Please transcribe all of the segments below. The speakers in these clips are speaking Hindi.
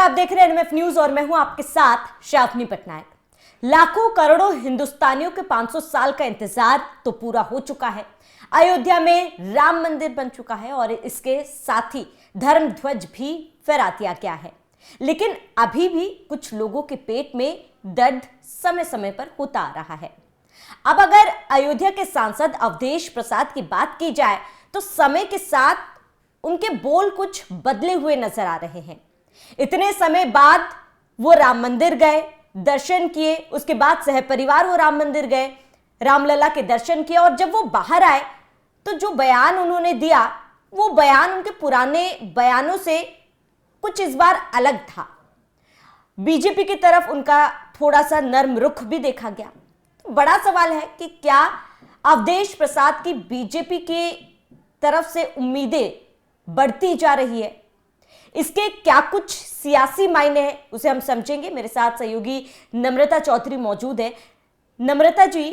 आप देख रहे हैं एनएमएफ न्यूज और मैं हूं आपके साथ शाफनी पटनायक। लाखों करोड़ों हिंदुस्तानियों के 500 साल का इंतजार तो पूरा हो चुका है। अयोध्या में राम मंदिर बन चुका है और इसके साथ ही धर्म ध्वज भी फहरा दिया गया है, लेकिन अभी भी कुछ लोगों के पेट में दर्द समय समय पर होता आ रहा है। अब अगर अयोध्या के सांसद अवधेश प्रसाद की बात की जाए तो समय के साथ उनके बोल कुछ बदले हुए नजर आ रहे हैं। इतने समय बाद वो राम मंदिर गए, दर्शन किए, उसके बाद सहपरिवार वो राम मंदिर गए, रामलला के दर्शन किए और जब वो बाहर आए तो जो बयान उन्होंने दिया वो बयान उनके पुराने बयानों से कुछ इस बार अलग था। बीजेपी की तरफ उनका थोड़ा सा नर्म रुख भी देखा गया। तो बड़ा सवाल है कि क्या अवधेश प्रसाद की बीजेपी की तरफ से उम्मीदें बढ़ती जा रही है, इसके क्या कुछ सियासी मायने हैं, उसे हम समझेंगे। मेरे साथ सहयोगी नम्रता चौधरी मौजूद है। नम्रता जी,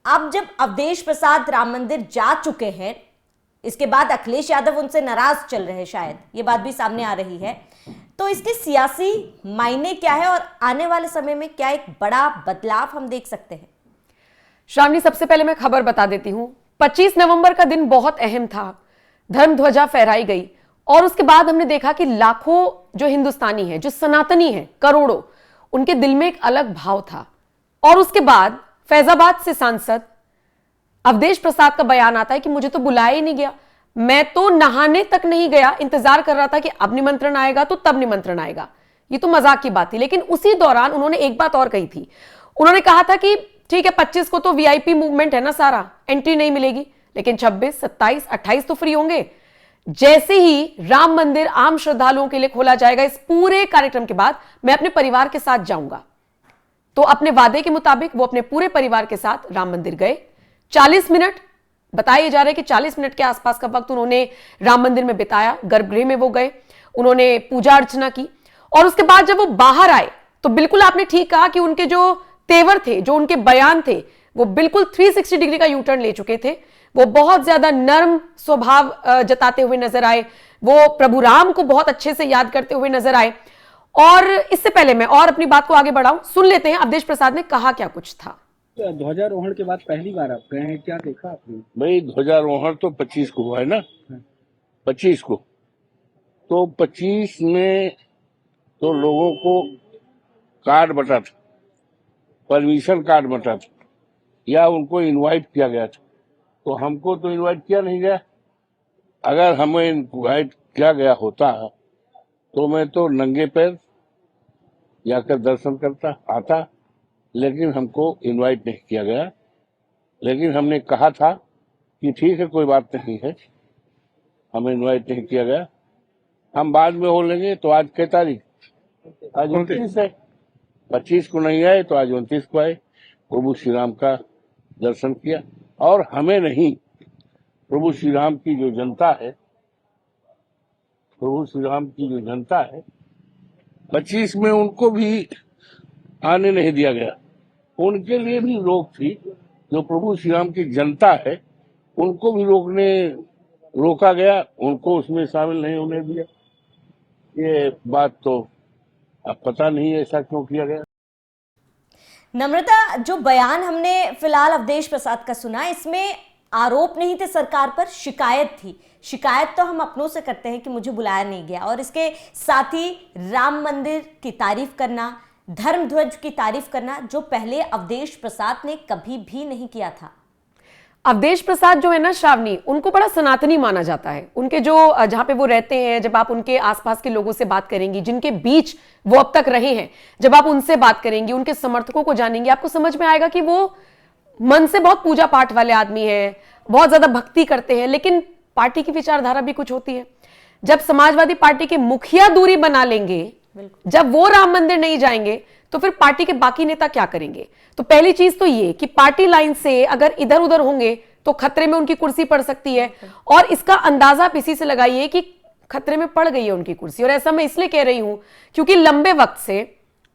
अब जब अवधेश प्रसाद राम मंदिर जा चुके हैं, इसके बाद अखिलेश यादव उनसे नाराज चल रहे हैं, शायद ये बात भी सामने आ रही है, तो इसके सियासी मायने क्या है और आने वाले समय में क्या एक बड़ा बदलाव हम देख सकते हैं? शामनी, सबसे पहले मैं खबर बता देती हूं। 25 नवंबर का दिन बहुत अहम था। धर्म ध्वजा फहराई गई और उसके बाद हमने देखा कि लाखों जो हिंदुस्तानी हैं, जो सनातनी हैं, करोड़ों, उनके दिल में एक अलग भाव था। और उसके बाद फैजाबाद से सांसद अवधेश प्रसाद का बयान आता है कि मुझे तो बुलाया ही नहीं गया, मैं तो नहाने तक नहीं गया, इंतजार कर रहा था कि अब निमंत्रण आएगा तो तब निमंत्रण आएगा। ये तो मजाक की बात थी। लेकिन उसी दौरान उन्होंने एक बात और कही थी। उन्होंने कहा था कि ठीक है, 25 को तो वीआईपी मूवमेंट है ना, सारा एंट्री नहीं मिलेगी, लेकिन 26, 27, 28 तो फ्री होंगे। जैसे ही राम मंदिर आम श्रद्धालुओं के लिए खोला जाएगा, इस पूरे कार्यक्रम के बाद मैं अपने परिवार के साथ जाऊंगा। तो अपने वादे के मुताबिक वो अपने पूरे परिवार के साथ राम मंदिर गए। 40 मिनट बताए जा रहे कि 40 मिनट के आसपास का वक्त उन्होंने राम मंदिर में बिताया। गर्भगृह में वो गए, उन्होंने पूजा अर्चना की और उसके बाद जब वो बाहर आए तो बिल्कुल आपने ठीक कहा कि उनके जो तेवर थे, जो उनके बयान थे, वो बिल्कुल 360 डिग्री का यू टर्न ले चुके थे। वो बहुत ज्यादा नर्म स्वभाव जताते हुए नजर आए। वो प्रभु राम को बहुत अच्छे से याद करते हुए नजर आए। और इससे पहले मैं और अपनी बात को आगे बढ़ाऊं, सुन लेते हैं अवधेश प्रसाद ने कहा क्या कुछ था। ध्वजारोहण के बाद पहली बार आप गए हैं, क्या देखा आपने? भाई, ध्वजारोहण तो 25 को हुआ है ना, 25 को। तो 25 में तो लोगों को कार्ड बटा था, परमिशन कार्ड बटा था, या उनको इनवाइट किया गया था। तो हमको तो इनवाइट किया नहीं गया। अगर हमें इनवाइट किया गया होता तो मैं तो नंगे पैर जाकर दर्शन करता आता, लेकिन हमको इनवाइट नहीं किया गया। लेकिन हमने कहा था कि ठीक है, कोई बात नहीं है, हमें इनवाइट नहीं किया गया, हम बाद में हो लेंगे। तो आज क्या तारीख? आज 29 है। 25 को नहीं आए तो आज 29 को आए, प्रभु श्री राम का दर्शन किया। और हमें नहीं, प्रभु श्री राम की जो जनता है, प्रभु श्री राम की जो जनता है, 25 में उनको भी आने नहीं दिया गया। उनके लिए भी रोक थी। जो प्रभु श्री राम की जनता है उनको भी रोका गया, उनको उसमें शामिल नहीं होने दिया। ये बात तो अब पता नहीं ऐसा क्यों किया गया। नम्रता, जो बयान हमने फिलहाल अवधेश प्रसाद का सुना, इसमें आरोप नहीं थे सरकार पर, शिकायत थी। शिकायत तो हम अपनों से करते हैं कि मुझे बुलाया नहीं गया, और इसके साथ ही राम मंदिर की तारीफ करना, धर्म ध्वज की तारीफ करना, जो पहले अवधेश प्रसाद ने कभी भी नहीं किया था। अवधेश प्रसाद जो है ना श्रावणी, उनको बड़ा सनातनी माना जाता है। उनके जो जहां पे वो रहते हैं, जब आप उनके आसपास के लोगों से बात करेंगी, जिनके बीच वो अब तक रहे हैं, जब आप उनसे बात करेंगी, उनके समर्थकों को जानेंगे, आपको समझ में आएगा कि वो मन से बहुत पूजा पाठ वाले आदमी हैं, बहुत ज्यादा भक्ति करते हैं। लेकिन पार्टी की विचारधारा भी कुछ होती है। जब समाजवादी पार्टी के मुखिया दूरी बना लेंगे, जब वो राम मंदिर नहीं जाएंगे, तो फिर पार्टी के बाकी नेता क्या करेंगे? तो पहली चीज तो ये कि पार्टी लाइन से अगर इधर उधर होंगे तो खतरे में उनकी कुर्सी पड़ सकती है। और इसका अंदाजा आप इसी से लगाइए कि खतरे में पड़ गई है उनकी कुर्सी। और ऐसा मैं इसलिए कह रही हूं क्योंकि लंबे वक्त से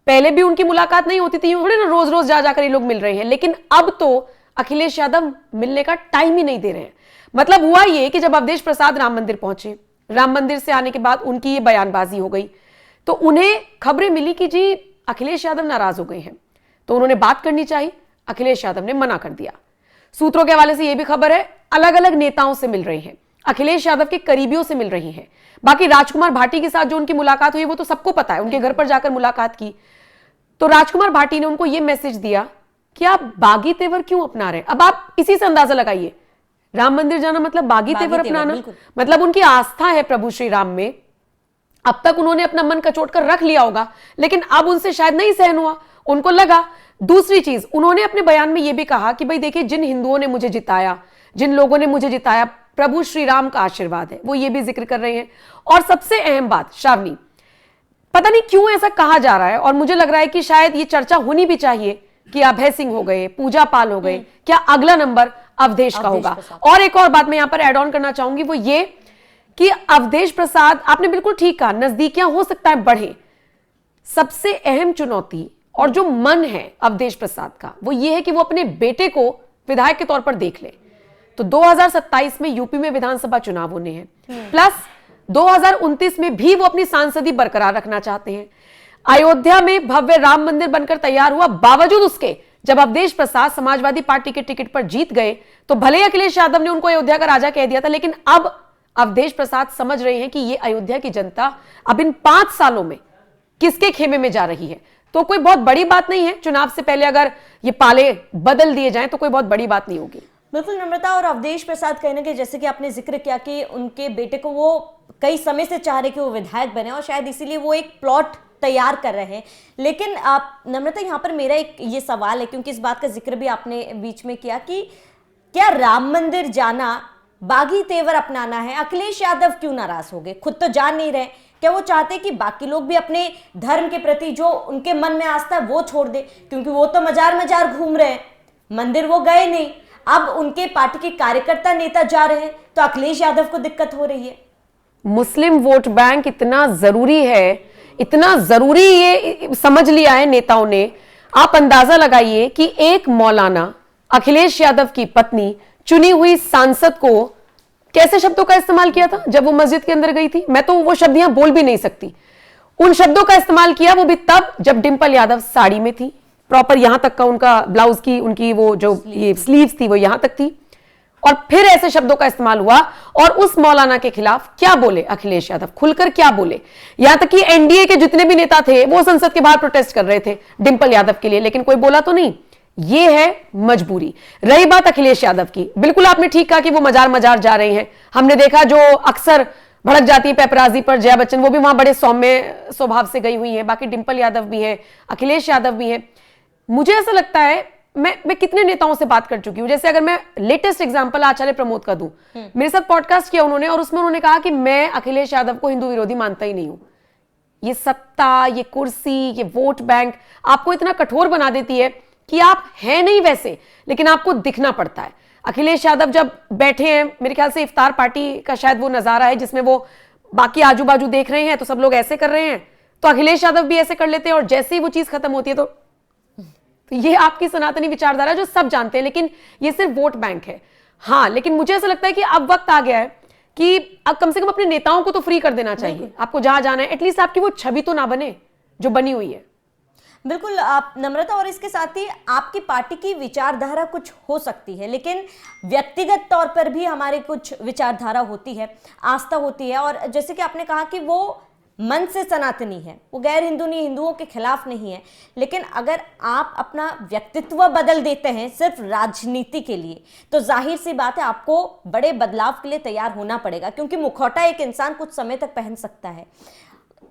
पहले भी उनकी मुलाकात नहीं होती थी, थोड़ी ना रोज रोज जा जाकर ये लोग मिल रहे हैं। लेकिन अब तो अखिलेश यादव मिलने का टाइम ही नहीं दे रहे हैं। मतलब हुआ ये कि जब अवधेश प्रसाद राम मंदिर पहुंचे, राम मंदिर से आने के बाद उनकी ये बयानबाजी हो गई। तो उन्हें खबरें मिली कि जी अखिलेश यादव नाराज हो गए हैं, तो उन्होंने बात करनी चाहिए, अखिलेश यादव ने मना कर दिया। सूत्रों के हवाले से यह भी खबर है अलग अलग नेताओं से मिल रही हैं, अखिलेश यादव के करीबियों से मिल रही हैं। बाकी राजकुमार भाटी के साथ जो उनकी मुलाकात हुई वो तो सबको पता है, उनके घर पर जाकर मुलाकात की। तो राजकुमार भाटी ने उनको यह मैसेज दिया कि आप बागी तेवर क्यों अपना रहे हैं। अब आप इसी से अंदाजा लगाइए, राम मंदिर जाना मतलब बागी तेवर अपनाना, मतलब उनकी आस्था है प्रभु श्री राम में। अब तक उन्होंने अपना मन कचोट कर रख लिया होगा, लेकिन अब उनसे शायद नहीं सहन हुआ, उनको लगा। दूसरी चीज, उन्होंने अपने बयान में यह भी कहा कि भाई देखिए, जिन हिंदुओं ने मुझे जिताया, जिन लोगों ने मुझे जिताया, प्रभु श्री राम का आशीर्वाद है, वो ये भी जिक्र कर रहे हैं। और सबसे अहम बात श्रावणी, पता नहीं क्यों ऐसा कहा जा रहा है और मुझे लग रहा है कि शायद ये चर्चा होनी भी चाहिए कि अभय सिंह हो गए, पूजा पाल हो गए, क्या अगला नंबर अवधेश का होगा। और एक और बात मैं यहां पर ऐड ऑन करना चाहूंगी, वो ये कि अवधेश प्रसाद, आपने बिल्कुल ठीक कहा, नजदीकियां हो सकता है बढ़े। सबसे अहम चुनौती और जो मन है अवधेश प्रसाद का, वो ये है कि वो अपने बेटे को विधायक के तौर पर देख ले। तो 2027 में यूपी में विधानसभा चुनाव होने हैं, प्लस 2029 में भी वो अपनी सांसदी बरकरार रखना चाहते हैं। अयोध्या में भव्य राम मंदिर बनकर तैयार हुआ, बावजूद उसके जब अवधेश प्रसाद समाजवादी पार्टी के टिकट पर जीत गए तो भले ही अखिलेश यादव ने उनको अयोध्या का राजा कह दिया था, लेकिन अब अवधेश प्रसाद समझ रहे हैं कि ये अयोध्या की जनता अब इन 5 सालों में किसके खेमे में जा रही है। तो कोई बहुत बड़ी बात नहीं है, चुनाव से पहले अगर ये पाले बदल दिए जाएं तो कोई बहुत बड़ी बात नहीं होगी। बिल्कुल नम्रता, और अवधेश प्रसाद कहने के जैसे कि आपने जिक्र किया कि उनके बेटे को वो कई समय से चाह रहे कि वो विधायक बने और शायद इसीलिए वो एक प्लॉट तैयार कर रहे हैं। लेकिन आप नम्रता, यहाँ पर मेरा एक ये सवाल है, क्योंकि इस बात का जिक्र भी आपने बीच में किया कि क्या राम मंदिर जाना बागी तेवर अपनाना है। अखिलेश यादव क्यों नाराज हो गए, खुद तो जान नहीं रहे, क्या वो चाहते कि बाकी लोग भी अपने धर्म के प्रति जो उनके मन में आस्था है वो छोड़ दे, क्योंकि वो तो मजार मजार घूम रहे हैं, मंदिर वो गए नहीं, अब उनके पार्टी के कार्यकर्ता नेता जा रहे हैं, तो अखिलेश यादव को दिक्कत हो रही है। मुस्लिम वोट बैंक इतना जरूरी है, इतना जरूरी ये समझ लिया है नेताओं ने। आप अंदाजा लगाइए कि एक मौलाना अखिलेश यादव की पत्नी चुनी हुई सांसद को कैसे शब्दों का इस्तेमाल किया था जब वो मस्जिद के अंदर गई थी। मैं तो वो शब्द यहां बोल भी नहीं सकती, उन शब्दों का इस्तेमाल किया, वो भी तब जब डिंपल यादव साड़ी में थी, प्रॉपर यहां तक का उनका ब्लाउज की उनकी वो जो ये स्लीव्स थी वो यहां तक थी, और फिर ऐसे शब्दों का इस्तेमाल हुआ। और उस मौलाना के खिलाफ क्या बोले अखिलेश यादव, खुलकर क्या बोले। यहां तक कि एनडीए के जितने भी नेता थे वो संसद के बाहर प्रोटेस्ट कर रहे थे डिंपल यादव के लिए, लेकिन कोई बोला तो नहीं। ये है मजबूरी। रही बात अखिलेश यादव की, बिल्कुल आपने ठीक कहा कि वो मजार मजार जा रहे हैं। हमने देखा जो अक्सर भड़क जाती है पेपराजी पर, जया बच्चन, वो भी वहां बड़े सौम्य स्वभाव से गई हुई है। बाकी डिंपल यादव भी है, अखिलेश यादव भी है। मुझे ऐसा लगता है, मैं कितने नेताओं से बात कर चुकी हूं, जैसे अगर मैं लेटेस्ट एग्जांपल आचार्य प्रमोद का दूं, मेरे साथ पॉडकास्ट किया उन्होंने और उसमें उन्होंने कहा कि मैं अखिलेश यादव को हिंदू विरोधी मानता ही नहीं हूं। ये सत्ता, ये कुर्सी, ये वोट बैंक आपको इतना कठोर बना देती है कि आप हैं नहीं वैसे, लेकिन आपको दिखना पड़ता है। अखिलेश यादव जब बैठे हैं, मेरे ख्याल से इफ्तार पार्टी का शायद वो नजारा है जिसमें वो बाकी आजू बाजू देख रहे हैं, तो सब लोग ऐसे कर रहे हैं, तो अखिलेश यादव भी ऐसे कर लेते हैं, और जैसे ही वो चीज खत्म होती है तो ये आपकी सनातनी विचारधारा जो सब जानते हैं, लेकिन ये सिर्फ वोट बैंक है। हाँ, लेकिन मुझे ऐसा लगता है कि अब वक्त आ गया है कि अब कम से कम अपने नेताओं को तो फ्री कर देना चाहिए। आपको जहां जाना है एटलीस्ट आपकी वो छवि तो ना बने जो बनी हुई है। बिल्कुल आप नम्रता, और इसके साथ ही आपकी पार्टी की विचारधारा कुछ हो सकती है, लेकिन व्यक्तिगत तौर पर भी हमारे कुछ विचारधारा होती है, आस्था होती है। और जैसे कि आपने कहा कि वो मन से सनातनी है, वो गैर हिंदू नहीं, हिंदुओं के खिलाफ नहीं है, लेकिन अगर आप अपना व्यक्तित्व बदल देते हैं सिर्फ राजनीति के लिए, तो जाहिर सी बात है आपको बड़े बदलाव के लिए तैयार होना पड़ेगा। क्योंकि मुखौटा एक इंसान कुछ समय तक पहन सकता है,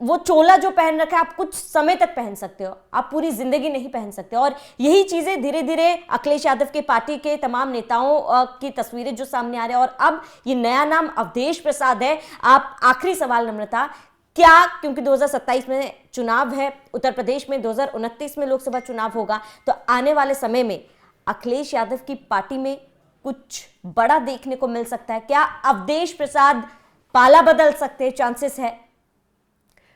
वो चोला जो पहन रखा है आप कुछ समय तक पहन सकते हो, आप पूरी जिंदगी नहीं पहन सकते। और यही चीजें धीरे धीरे अखिलेश यादव के पार्टी के तमाम नेताओं की तस्वीरें जो सामने आ रहे हैं, और अब ये नया नाम अवधेश प्रसाद है। आप आखिरी सवाल नम्रता, क्या, क्योंकि 2027 में चुनाव है, उत्तर प्रदेश में 2029 में लोकसभा चुनाव होगा, तो आने वाले समय में अखिलेश यादव की पार्टी में कुछ बड़ा देखने को मिल सकता है? क्या अवधेश प्रसाद पाला बदल सकते हैं, चांसेस है?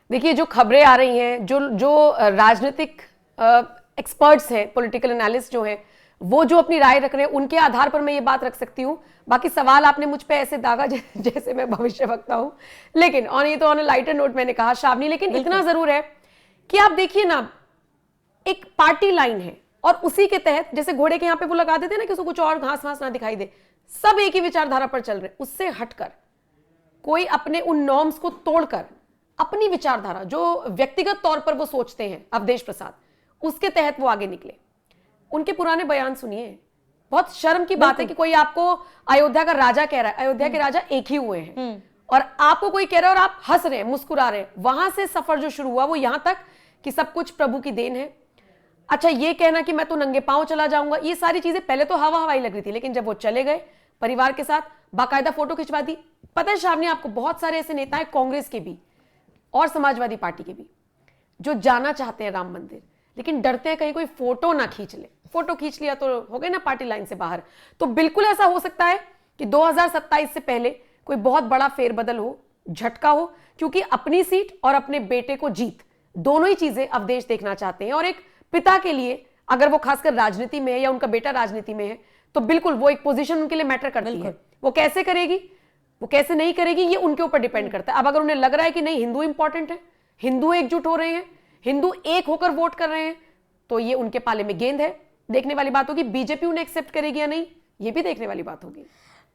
देखिए, जो खबरें आ रही हैं, जो राजनीतिक एक्सपर्ट्स हैं, पॉलिटिकल एनालिस्ट जो हैं, वो जो अपनी राय रख रहे हैं उनके आधार पर मैं ये बात रख सकती हूँ। बाकी सवाल आपने मुझ पे ऐसे दागा जैसे मैं भविष्य वक्ता हूं, लेकिन और ये तो ऑन लाइटर नोट मैंने कहा श्रावणी, लेकिन इतना जरूर है कि आप देखिए ना, एक पार्टी लाइन है और उसी के तहत जैसे घोड़े के यहां पे वो लगा देते ना कि उसको कुछ और घास घास ना दिखाई दे, सब एक ही विचारधारा पर चल रहे हैं। उससे हटकर कोई अपने उन नॉर्म्स को तोड़कर अपनी विचारधारा जो व्यक्तिगत तौर पर वो सोचते हैं अवधेश प्रसाद, उसके तहत वो आगे निकले। उनके पुराने बयान सुनिए, बहुत शर्म की बात है कि कोई आपको अयोध्या का राजा कह रहा है। अयोध्या के राजा एक ही हुए हैं और आपको कोई कह रहा है और आप हंस रहे हैं, मुस्कुरा रहे हैं। वहां से सफर जो शुरू हुआ वो यहां तक कि सब कुछ प्रभु की देन है। अच्छा, ये कहना कि मैं तो नंगे पांव चला जाऊंगा, ये सारी चीजें पहले तो हवा हवाई लग रही थी, लेकिन जब वो चले गए परिवार के साथ, बाकायदा फोटो खिंचवा दी। पता है श्रावणी आपको, बहुत सारे ऐसे नेता हैं कांग्रेस के भी और समाजवादी पार्टी के भी जो जाना चाहते हैं राम मंदिर, लेकिन डरते हैं कहीं कोई फोटो ना खींच ले। फोटो खींच लिया तो हो गए ना पार्टी लाइन से बाहर। तो बिल्कुल ऐसा हो सकता है कि 2027 से पहले कोई बहुत बड़ा फेरबदल हो, झटका हो, क्योंकि अपनी सीट और अपने बेटे को जीत, दोनों ही चीजें अवधेश देखना चाहते हैं। और एक पिता के लिए अगर वो खासकर राजनीति में है या उनका बेटा राजनीति में है, तो बिल्कुल वो एक पोजीशन उनके लिए मैटर करती है। वो कैसे करेगी, वो कैसे नहीं करेगी, ये उनके ऊपर डिपेंड करता है। अब अगर उन्हें लग रहा है कि नहीं हिंदू इंपॉर्टेंट है, हिंदू एकजुट हो रहे हैं, हिंदू एक होकर वोट कर रहे हैं, तो ये उनके पाले में गेंद है। देखने वाली बात होगी बीजेपी उन्हें एक्सेप्ट करेगी या नहीं, ये भी देखने वाली बात होगी।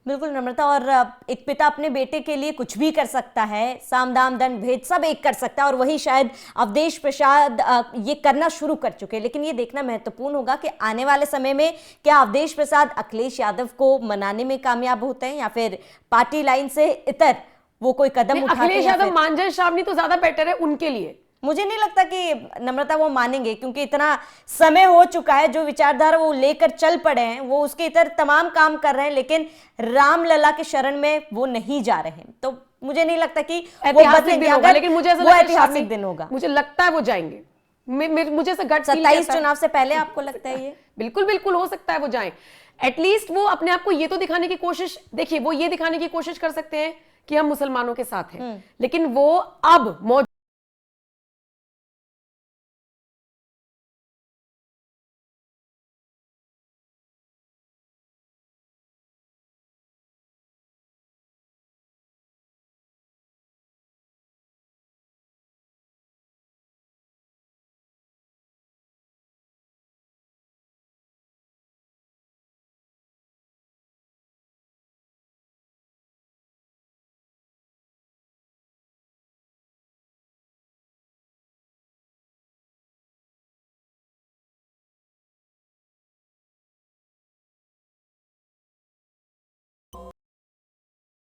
बिल्कुल नम्रता, और एक पिता अपने बेटे के लिए कुछ भी कर सकता है, साम दाम दंड भेद सब एक कर सकता है, और वही शायद अवधेश प्रसाद ये करना शुरू कर चुके हैं। लेकिन ये देखना महत्वपूर्ण होगा कि आने वाले समय में क्या अवधेश प्रसाद अखिलेश यादव को मनाने में कामयाब होते हैं या फिर पार्टी लाइन से इतर वो कोई कदम उठाते हैं। अखिलेश यादव मान जाए श्रावणी तो ज्यादा बेटर है उनके लिए। मुझे नहीं लगता कि नम्रता वो मानेंगे, क्योंकि इतना समय हो चुका है, जो विचारधारा वो लेकर चल पड़े हैं, वो उसके इतर तमाम काम कर रहे हैं, लेकिन रामलला के शरण में वो नहीं जा रहे हैं। तो मुझे नहीं लगता कि वो बदलेंगे, अगर लेकिन मुझे ऐसा वो ऐतिहासिक दिन होगा। मुझे लगता है वो जाएंगे। मुझे ऐसा गट 27 चुनाव से पहले आपको लगता है ये? बिल्कुल बिल्कुल हो सकता है वो जाएं। एटलीस्ट वो अपने आप को ये तो दिखाने की कोशिश, देखिए वो ये दिखाने की कोशिश कर सकते हैं कि हम मुसलमानों के साथ हैं, लेकिन वो अब